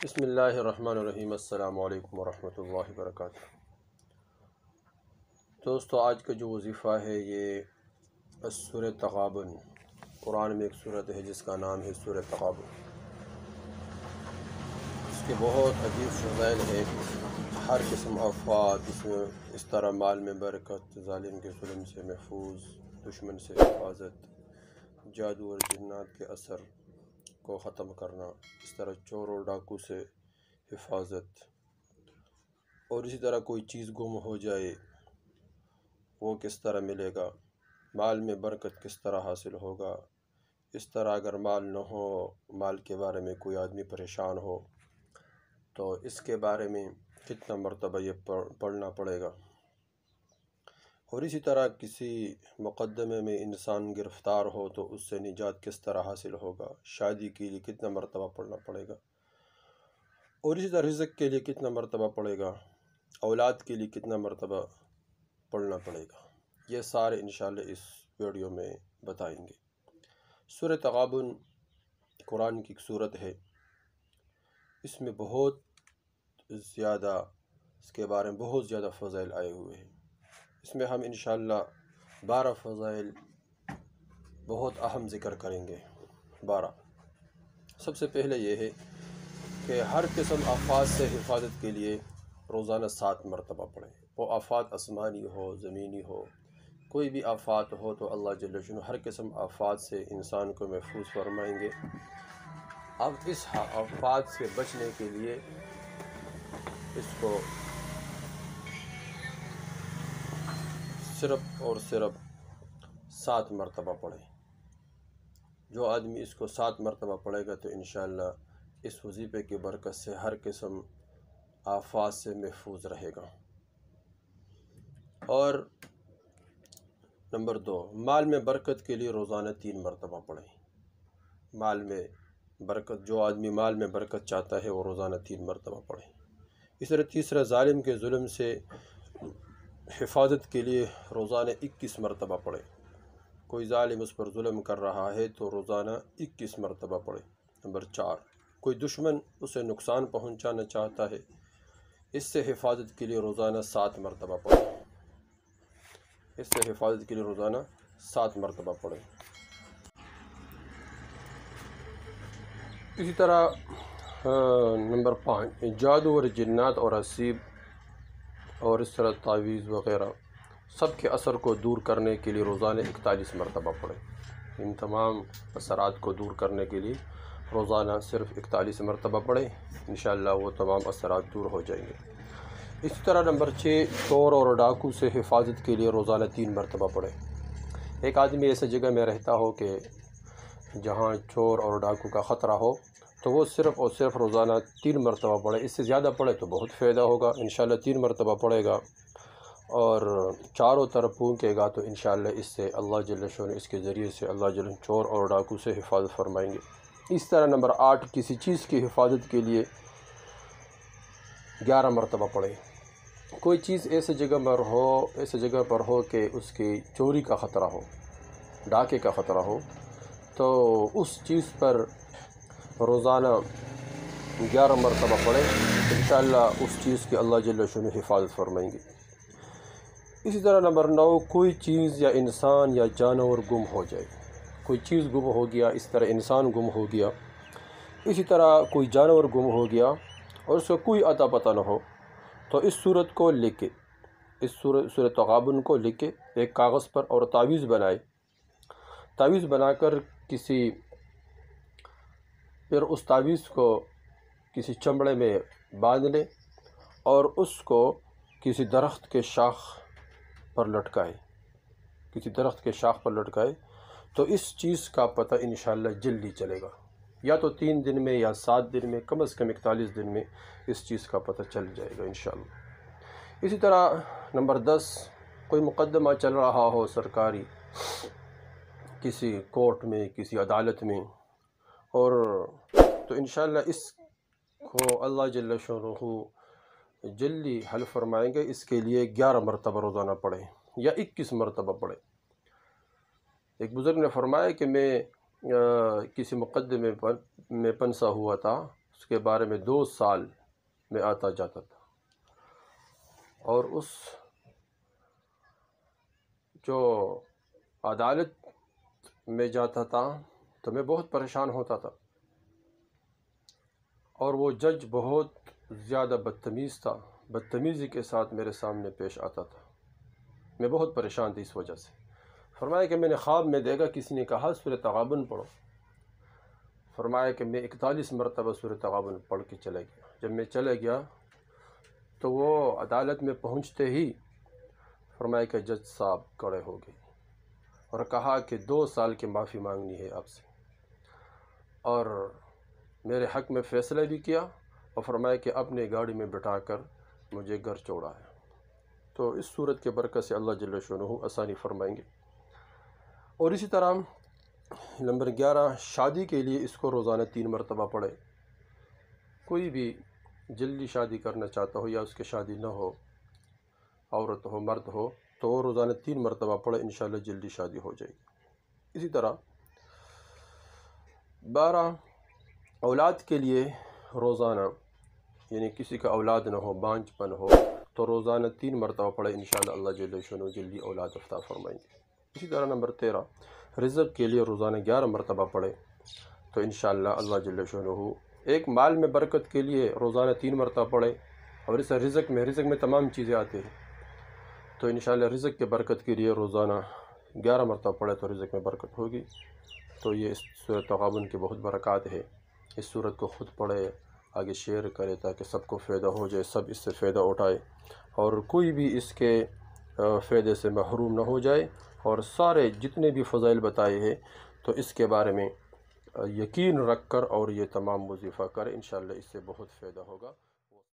بسم اللہ الرحمن الرحیم۔ السلام علیکم ورحمۃ اللہ وبرکاتہ۔ دوستو، آج کا جو وظیفہ ہے یہ سورہ تغابن، قرآن میں ایک سورت ہے جس کا نام ہے سورہ تغابن۔ اس کے بہت عجیب فضائل ہے، ہر قسم آفات اس میں، اس طرح مال میں برکت، ظالم کے ظلم سے محفوظ، دشمن سے حفاظت، جادو اور جنات کے اثر کو ختم کرنا، اس طرح چور اور ڈاکو سے حفاظت، اور اسی طرح کوئی چیز گم ہو جائے وہ کس طرح ملے گا، مال میں برکت کس طرح حاصل ہوگا، اس طرح اگر مال نہ ہو، مال کے بارے میں کوئی آدمی پریشان ہو تو اس کے بارے میں کتنا مرتبہ یہ پڑھنا پڑے گا، اور اسی طرح کسی مقدمے میں انسان گرفتار ہو تو اس سے نجات کس طرح حاصل ہوگا، شادی کے لیے کتنا مرتبہ پڑھنا پڑے گا، اور اسی طرح رزق کے لیے کتنا مرتبہ پڑے گا، اولاد کے لیے کتنا مرتبہ پڑھنا پڑے گا، یہ سارے انشاءاللہ اس ویڈیو میں بتائیں گے۔ سورہ تغابن قرآن کی ایک سورت ہے، اس میں بہت زیادہ، اس کے بارے میں بہت زیادہ فضائل آئے ہوئے ہیں۔ اس میں ہم انشاءاللہ 12 فضائل بہت اہم ذکر کریں گے۔ 12 سب سے پہلے یہ ہے کہ ہر قسم آفات سے حفاظت کے لیے روزانہ 7 مرتبہ پڑھیں، وہ آفات آسمانی ہو، زمینی ہو، کوئی بھی آفات ہو تو اللہ جل شانہ ہر قسم آفات سے انسان کو محفوظ فرمائیں گے۔ اب اس آفات سے بچنے کے لیے اس کو صرف اور صرف 7 مرتبہ پڑھیں۔ جو آدمی اس کو 7 مرتبہ پڑھے گا تو انشاءاللہ اس وظیفے کی برکت سے ہر قسم آفات سے محفوظ رہے گا۔ اور نمبر 2، مال میں برکت کے لیے روزانہ 3 مرتبہ پڑھیں۔ مال میں برکت، جو آدمی مال میں برکت چاہتا ہے وہ روزانہ 3 مرتبہ پڑھیں۔ اس طرح تیسرا، ظالم کے ظلم سے حفاظت کے لیے روزانہ 21 مرتبہ پڑھیں۔ کوئی ظالم اس پر ظلم کر رہا ہے تو روزانہ 21 مرتبہ پڑھیں۔ نمبر 4، کوئی دشمن اسے نقصان پہنچانا چاہتا ہے، اس سے حفاظت کے لیے روزانہ 7 مرتبہ پڑھیں۔ اس سے حفاظت کے لیے روزانہ 7 مرتبہ پڑھیں۔ اسی طرح نمبر 5، جادو اور جنات اور حسیب اور اس طرح تعویذ وغیرہ سب کے اثر کو دور کرنے کے لیے روزانہ 41 مرتبہ پڑھیں۔ ان تمام اثرات کو دور کرنے کے لیے روزانہ صرف 41 مرتبہ پڑھیں، انشاءاللہ وہ تمام اثرات دور ہو جائیں گے۔ اسی طرح نمبر 6، چور اور ڈاکو سے حفاظت کے لیے روزانہ 3 مرتبہ پڑھیں۔ ایک آدمی ایسے جگہ میں رہتا ہو کہ جہاں چور اور ڈاکو کا خطرہ ہو تو وہ صرف اور صرف روزانہ 3 مرتبہ پڑھے، اس سے زیادہ پڑھے تو بہت فائدہ ہوگا۔ انشاءاللہ 3 مرتبہ پڑھے گا اور چاروں طرف پھونکے گا تو انشاءاللہ اس سے اللہ جل شانہ، اس کے ذریعے سے اللہ جل چور اور ڈاکو سے حفاظت فرمائیں گے۔ اس طرح نمبر 8، کسی چیز کی حفاظت کے لیے 11 مرتبہ پڑھیں۔ کوئی چیز ایسے جگہ پر ہو کہ اس کی چوری کا خطرہ ہو، ڈاکے کا خطرہ ہو، تو اس چیز پر روزانہ 11 مرتبہ پڑھیں، انشاءاللہ اس چیز کی اللہ جل شانہ حفاظت فرمائیں گے۔ اسی طرح نمبر 9، کوئی چیز یا انسان یا جانور گم ہو جائے، کوئی چیز گم ہو گیا، اس طرح انسان گم ہو گیا، اسی طرح کوئی جانور گم ہو گیا اور اس کا کوئی اتا پتہ نہ ہو تو اس صورت کو لکھ کے، اس سورہ تغابن کو لکھ کے ایک کاغذ پر اور تعویذ بنائے، تعویذ بنا کر پھر اس تعویذ کو کسی چمڑے میں باندھ لے اور اس کو کسی درخت کے شاخ پر لٹکائے، کسی درخت کے شاخ پر لٹکائے تو اس چیز کا پتہ انشاءاللہ جلدی چلے گا، یا تو 3 دن میں یا 7 دن میں، کم از کم 41 دن میں اس چیز کا پتہ چل جائے گا انشاءاللہ۔ اسی طرح نمبر 10، کوئی مقدمہ چل رہا ہو سرکاری، کسی کورٹ میں، کسی عدالت میں، اور تو انشاءاللہ اس کو اللہ جل شانہ جلدی حل فرمائیں گے۔ اس کے لیے 11 مرتبہ روزانہ پڑھیں یا 21 مرتبہ پڑھیں۔ ایک بزرگ نے فرمایا کہ میں کسی مقدمے میں پنسا ہوا تھا اس کے بارے میں 2 سال میں آتا جاتا تھا، اور اس جو عدالت میں جاتا تھا تو میں بہت پریشان ہوتا تھا، اور وہ جج بہت زیادہ بدتمیز تھا، بدتمیزی کے ساتھ میرے سامنے پیش آتا تھا۔ میں بہت پریشان تھی اس وجہ سے۔ فرمایا کہ میں نے خواب میں دیکھا، کسی نے کہا سورۃ تغابن پڑھو۔ فرمایا کہ میں 41 مرتبہ سورۃ تغابن پڑھ کے چلے گیا۔ جب میں چلے گیا تو وہ عدالت میں پہنچتے ہی فرمایا کہ جج صاحب کھڑے ہو گئے اور کہا کہ 2 سال کی معافی مانگنی ہے آپ سے، اور میرے حق میں فیصلہ بھی کیا، اور فرمایا کہ اپنے گاڑی میں بٹھا کر مجھے گھر چھوڑا ہے۔ تو اس صورت کے برکت سے اللہ جل شانہ آسانی فرمائیں گے۔ اور اسی طرح نمبر 11، شادی کے لیے اس کو روزانہ 3 مرتبہ پڑھے۔ کوئی بھی جلدی شادی کرنا چاہتا ہو یا اس کی شادی نہ ہو، عورت ہو مرد ہو، تو وہ روزانہ 3 مرتبہ پڑھے، انشاءاللہ جلدی شادی ہو جائے گی۔ اسی طرح 12، اولاد کے لیے روزانہ، یعنی کسی کا اولاد نہ ہو، بانجھ پن ہو، تو روزانہ 3 مرتبہ پڑھے، انشاءاللہ اللہ جل شانہ جلدی اولاد عطا فرمائیں گے۔ اسی طرح نمبر 13، رزق کے لیے روزانہ 11 مرتبہ پڑھے، تو انشاءاللہ اللہ جل شانہ ایک مال میں برکت کے لیے روزانہ 3 مرتبہ پڑھے، اور اس رزق میں تمام چیزیں آتی ہیں، تو انشاءاللہ رزق کے برکت کے لیے روزانہ 11 مرتبہ پڑھے تو رزق میں برکت ہوگی۔ تو یہ اس سورۃ تغابن کی بہت برکات ہے۔ اس سورت کو خود پڑھے، آگے شیئر کرے تاکہ سب کو فائدہ ہو جائے، سب اس سے فائدہ اٹھائے، اور کوئی بھی اس کے فائدے سے محروم نہ ہو جائے، اور سارے جتنے بھی فضائل بتائے ہیں تو اس کے بارے میں یقین رکھ کر اور یہ تمام وظیفہ کرے، انشاءاللہ اس سے بہت فائدہ ہوگا۔